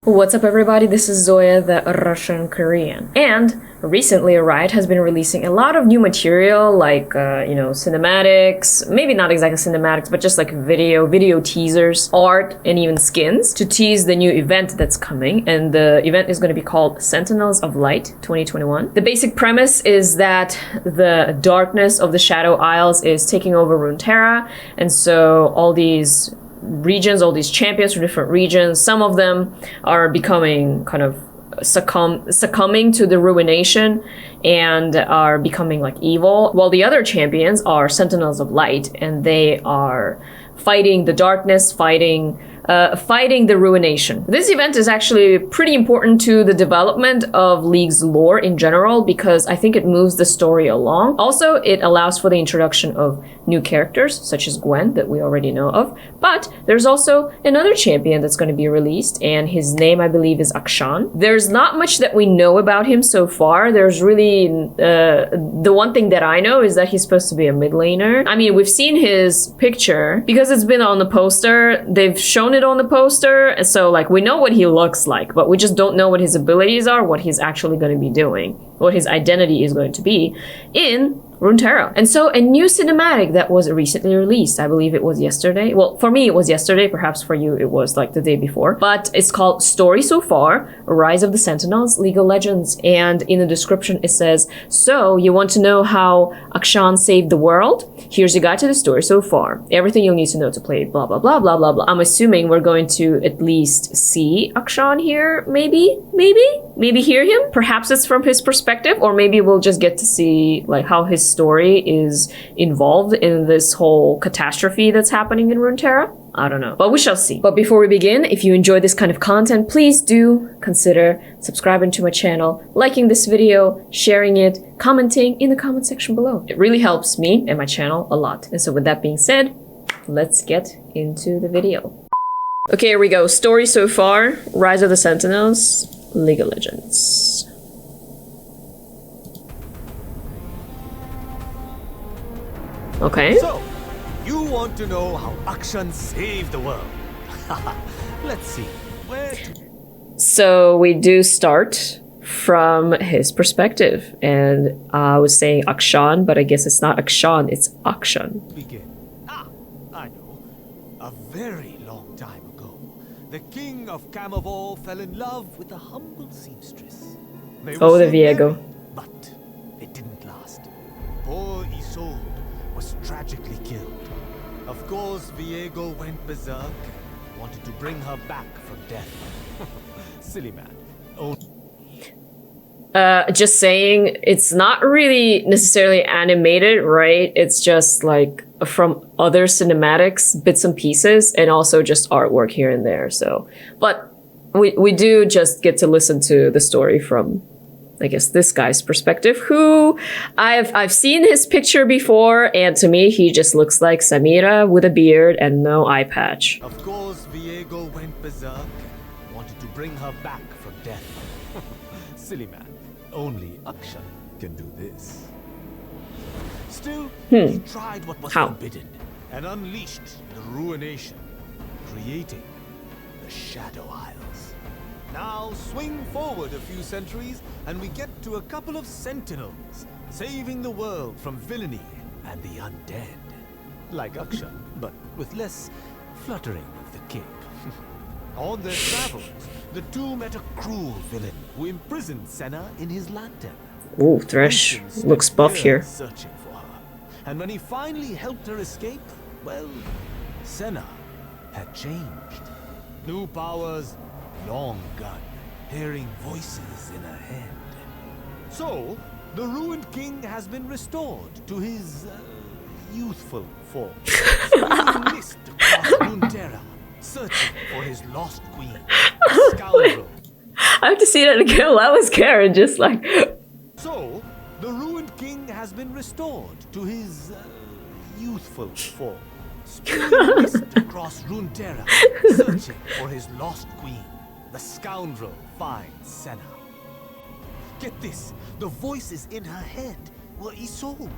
What's up everybody, this is Zoya, the Russian Korean. And recently Riot has been releasing a lot of new material like, cinematics, maybe not exactly cinematics, but just like video teasers, art, and even skins to tease the new event that's coming. And the event is going to be called Sentinels of Light 2021. The basic premise is that the darkness of the Shadow Isles is taking over Runeterra, and so all these regions, all these champions from different regions, some of them are becoming kind of succumbing to the ruination and are becoming like evil, while the other champions are Sentinels of Light, and they are fighting the darkness, fighting the ruination. This event is actually pretty important to the development of League's lore in general because I think it moves the story along. Also, it allows for the introduction of new characters such as Gwen that we already know of, but there's also another champion that's going to be released, and his name I believe is Akshan. There's not much that we know about him so far. There's really the one thing that I know is that he's supposed to be a mid laner. I mean, we've seen his picture because it's been on the poster. They've shown it on the poster, so like we know what he looks like, but we just don't know what his abilities are, what he's actually going to be doing, what his identity is going to be in Runeterra. And so a new cinematic that was recently released, I believe it was yesterday. Well, for me it was yesterday, perhaps for you it was like the day before, but it's called Story So Far, Rise of the Sentinels, League of Legends. And in the description it says, so you want to know how Akshan saved the world? Here's your guide to the story so far. Everything you'll need to know to play, blah, blah, blah, blah, blah, blah. I'm assuming we're going to at least see Akshan here, maybe hear him. Perhaps it's from his perspective, or maybe we'll just get to see like how his story is involved in this whole catastrophe that's happening in Runeterra. I don't know, but we shall see. But before we begin, if you enjoy this kind of content, please do consider subscribing to my channel, liking this video, sharing it, commenting in the comment section below. It really helps me and my channel a lot. And so with that being said, let's get into the video. Okay, here we go. Story so far, Rise of the Sentinels, League of Legends. Okay. So, you want to know how Akshan saved the world? Let's see. Where? So we do start from his perspective, and I was saying Akshan, but I guess it's not Akshan, it's Akshan. Begin. I know. A very long time ago, the king of Camavor fell in love with a humble seamstress. They were Oh, the so Viego. married, but it didn't last. Poor Isolde was tragically killed. Of course, Viego went berserk and wanted to bring her back from death. Silly man. Oh. Just saying, it's not really necessarily animated, right? It's just like from other cinematics, bits and pieces, and also just artwork here and there. So, but we do just get to listen to the story from, I guess, this guy's perspective, who I've seen his picture before, and to me he just looks like Samira with a beard and no eye patch. Of course, Viego went berserk and wanted to bring her back from death. Silly man. Only Akshan can do this. Still, he tried what was forbidden and unleashed the ruination, creating the Shadow Isles. Now swing forward a few centuries and we get to a couple of Sentinels, saving the world from villainy and the undead. Like Akshan, but with less fluttering of the cape. On their travels, the two met a cruel villain who imprisoned Senna in his lantern. Ooh, Thresh looks buff here. Searching for her. And when he finally helped her escape, well, Senna had changed. New powers, long gun, hearing voices in her head. So, the ruined king has been restored to his youthful form. Spewing mist across Runeterra, searching for his lost queen, a scoundrel. I have to see that again. That was Karen, just like. So, the ruined king has been restored to his youthful form. Spewing mist across Runeterra, searching for his lost queen. The scoundrel finds Senna. Get this, the voices in her head were Isolde.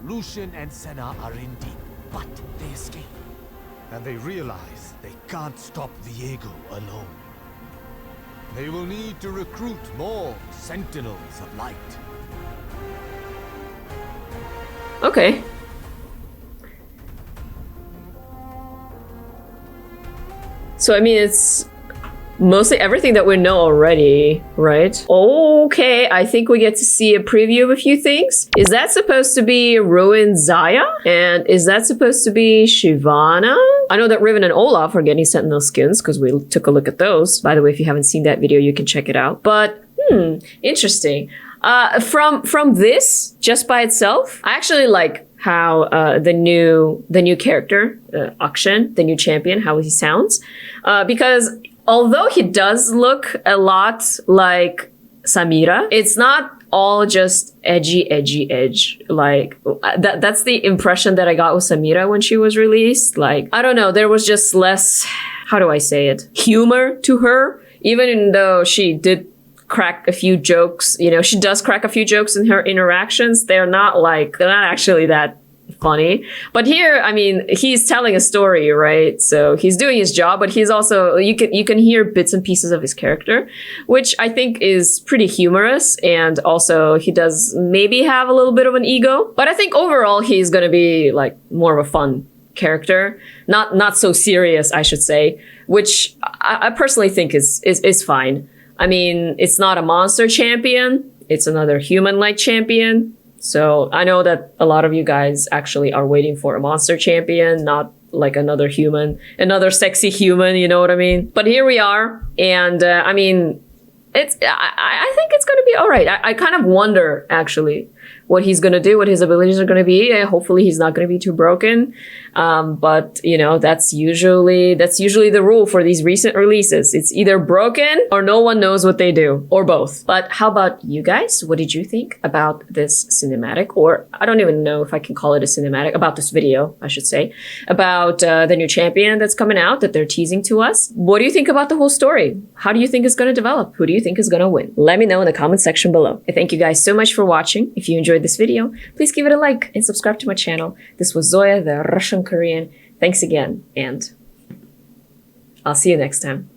Lucian and Senna are in deep, but they escape. And they realize they can't stop Viego alone. They will need to recruit more Sentinels of Light. Okay. So, I mean, it's mostly everything that we know already, right? Okay, I think we get to see a preview of a few things. Is that supposed to be ruined Zoya? And is that supposed to be Shyvana? I know that Riven and Olaf are getting Sentinel skins because we took a look at those. By the way, if you haven't seen that video, you can check it out. But, interesting. From this, just by itself, I actually like how the new character, Akshan, the new champion, how he sounds. Because although he does look a lot like Samira, it's not all just edge. Like, that's the impression that I got with Samira when she was released. Like, I don't know, there was just less, how do I say it, humor to her. Even though she did crack a few jokes, you know, she does crack a few jokes in her interactions. They're not actually that funny. But here, I mean, he's telling a story, right? So he's doing his job, but he's also, you can hear bits and pieces of his character, which I think is pretty humorous. And also he does maybe have a little bit of an ego, but I think overall he's going to be like more of a fun character, not so serious, I should say, which I personally think is fine. I mean, it's not a monster champion. It's another human-like champion. So I know that a lot of you guys actually are waiting for a monster champion, not like another human, another sexy human, you know what I mean? But here we are. And I mean, I think it's going to be all right. I kind of wonder, actually, what he's going to do, what his abilities are going to be. Hopefully he's not going to be too broken. But you know, that's usually the rule for these recent releases. It's either broken or no one knows what they do, or both. But how about you guys? What did you think about this cinematic? Or I don't even know if I can call it a cinematic, about this video, I should say, about the new champion that's coming out that they're teasing to us. What do you think about the whole story? How do you think it's going to develop? Who do you think is going to win? Let me know in the comment section below. I thank you guys so much for watching. If you enjoyed this video, please give it a like and subscribe to my channel. This was Zoya, the Russian Korean. Thanks again, and I'll see you next time.